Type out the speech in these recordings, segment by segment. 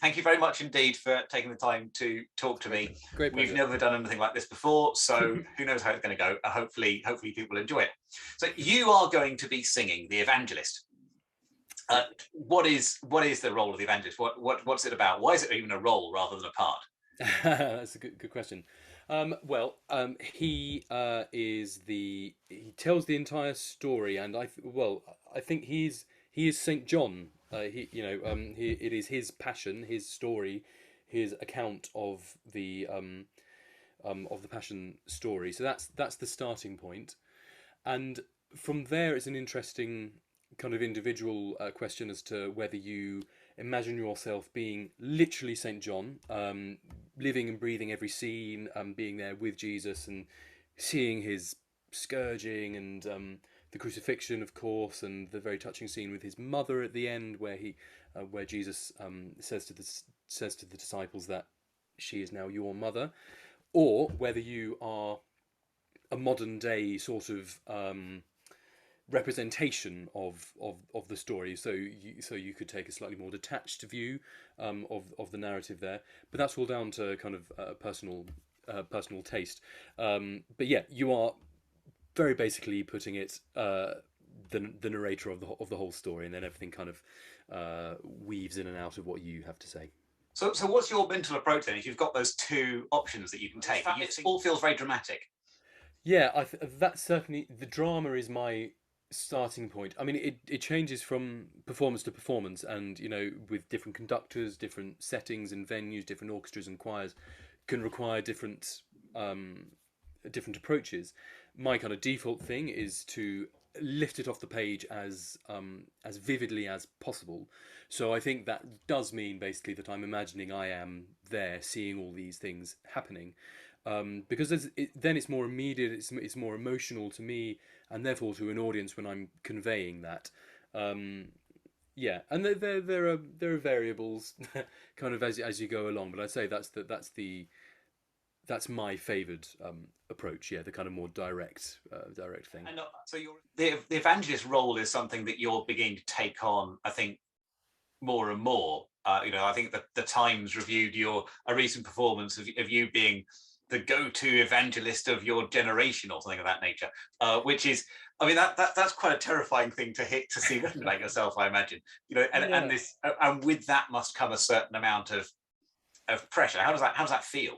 Thank you very much indeed for taking the time to talk to me. Great We've pleasure. never done anything like this before, so who knows how it's going to go. Hopefully people enjoy it. So you are going to be singing the Evangelist. What is the role of the Evangelist? What's it about? Why is it even a role rather than a part? That's a good question. He tells the entire story, and I think he is Saint John. It is his passion, his story, his account of the passion story. So that's the starting point, and from there it's an interesting kind of individual question as to whether you imagine yourself being literally Saint John, living and breathing every scene, being there with Jesus and seeing his scourging and the crucifixion, of course, and the very touching scene with his mother at the end, where Jesus says to the disciples that she is now your mother, or whether you are a modern day sort of representation of the story. So you could take a slightly more detached view of the narrative there, but that's all down to kind of personal taste. But yeah, you are very basically putting it the narrator of the whole story, and then everything kind of weaves in and out of what you have to say. So what's your mental approach then? If you've got those two options that you can take, it all feels very dramatic. Yeah, that's certainly the drama is my starting point. I mean, it changes from performance to performance, and with different conductors, different settings and venues, different orchestras and choirs, can require different approaches. My kind of default thing is to lift it off the page as vividly as possible. So I think that does mean basically that I'm imagining I am there, seeing all these things happening, because then it's more immediate, it's more emotional to me, and therefore to an audience when I'm conveying that. Yeah, and there are variables, kind of as you go along, but I'd say that's my favoured approach. Yeah, the kind of more direct thing. And so the evangelist role is something that you're beginning to take on, I think, more and more. I think that the Times reviewed a recent performance of you being the go-to evangelist of your generation or something of that nature, which is, I mean, that's quite a terrifying thing to see written about yourself, I imagine. Yeah. And with that must come a certain amount of pressure. How does that feel?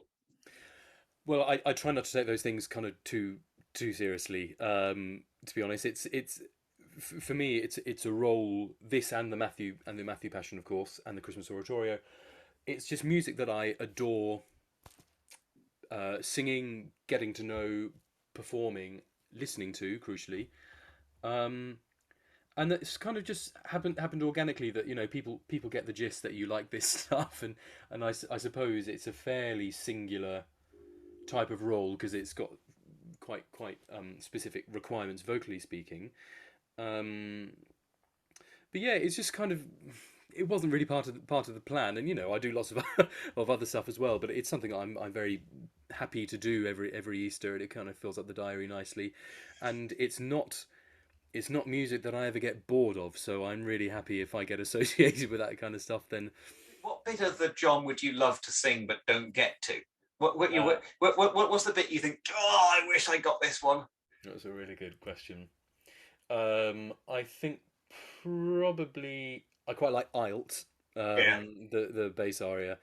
Well, I try not to take those things kind of too seriously. To be honest, it's for me it's a role. This and the Matthew Passion, of course, and the Christmas Oratorio. It's just music that I adore. Singing, getting to know, performing, listening to, crucially, and it's kind of just happened organically that people get the gist that you like this stuff, and I suppose it's a fairly singular type of role because it's got quite specific requirements vocally speaking. Um, but yeah, it's just kind of it wasn't really part of the plan, and I do lots of of other stuff as well. But it's something I'm very happy to do every Easter, and it kind of fills up the diary nicely. And it's not music that I ever get bored of, so I'm really happy if I get associated with that kind of stuff. Then What bit of the John would you love to sing but don't get to? uh, What's the bit you think? Oh, I wish I got this one. that's a really good question. I think probably I quite like Ilt, Yeah. the bass aria,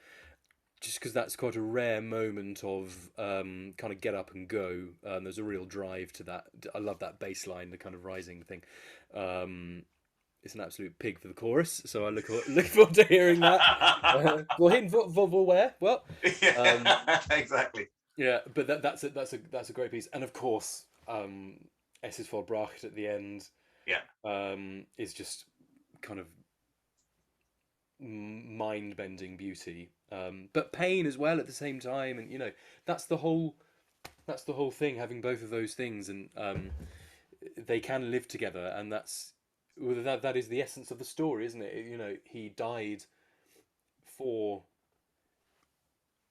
just because that's quite a rare moment of kind of get up and go. There's a real drive to that. I love that bass line, the kind of rising thing. Um, it's an absolute pig for the chorus, so I look forward to hearing that. Well, hitting where? Well, um, Yeah, exactly. yeah, but that's a great piece, and of course, Es ist vollbracht at the end Yeah. is just kind of mind bending beauty, but pain as well at the same time, and that's the whole that's the whole thing, having both of those things, and they can live together, and that is the essence of the story, isn't it? He died for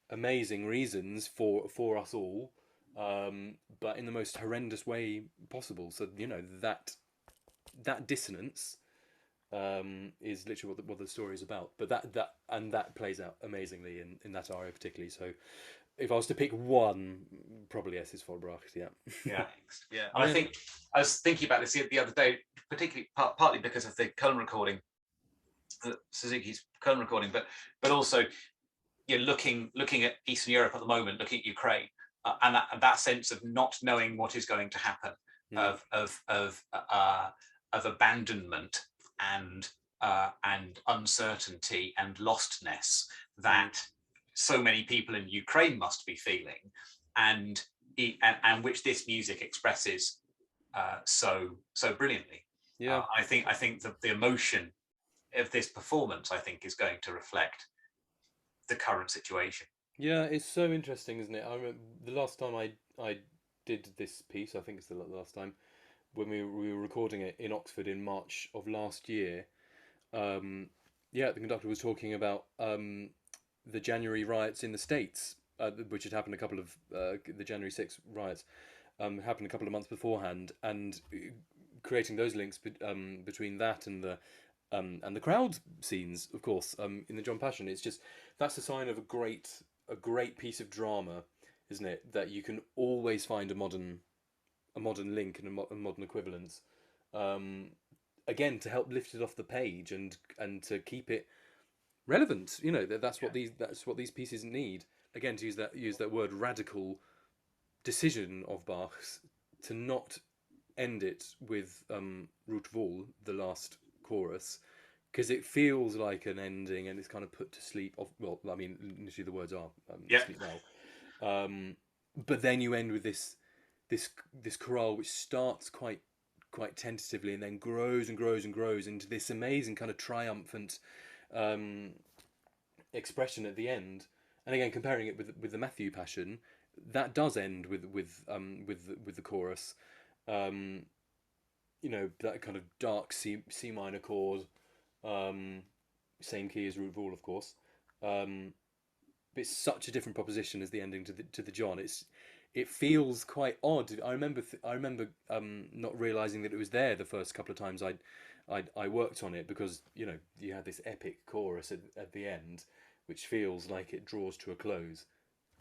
amazing reasons for us all, but in the most horrendous way possible. So that dissonance is literally what the story is about. But that plays out amazingly in that aria particularly. So if I was to pick one, probably Es ist vollbracht. Yeah. Yeah, yeah. And I Yeah. think I was thinking about this the other day, particularly partly because of the Köln recording, Suzuki's Köln recording, but also you're looking at Eastern Europe at the moment, looking at Ukraine, and that sense of not knowing what is going to happen, Mm. of abandonment and uncertainty and lostness that so many people in Ukraine must be feeling, and which this music expresses so brilliantly. Yeah. I think that the emotion of this performance, I think, is going to reflect the current situation. Yeah, it's so interesting, isn't it? I remember the last time I did this piece. I think it's the last time when we were recording it in Oxford in March of last year. Yeah, the conductor was talking about the January riots in the States, which had happened a couple of the January 6th riots happened a couple of months beforehand, and creating those links between that and the crowd scenes, of course, in the John Passion. It's just that's a sign of a great piece of drama, isn't it? That you can always find a modern link and a modern equivalence. Again, to help lift it off the page and to keep it relevant. You know, that's what these pieces need. Again, to use that word, radical decision of Bach's to not end it with Ruth Wohl, the last chorus, because it feels like an ending and it's kind of put to sleep. Well, I mean, literally the words are sleep now. But then you end with this chorale which starts quite tentatively and then grows and grows and grows into this amazing kind of triumphant expression at the end. And again, comparing it with the Matthew Passion, that does end with the chorus. You know, that kind of dark C minor chord, same key as Ruth Wohl, of course. But it's such a different proposition as the ending to the John. It feels quite odd. I remember not realizing that it was there the first couple of times I worked on it, because you know you had this epic chorus at the end, which feels like it draws to a close,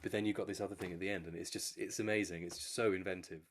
but then you've got this other thing at the end, and it's amazing. It's just so inventive.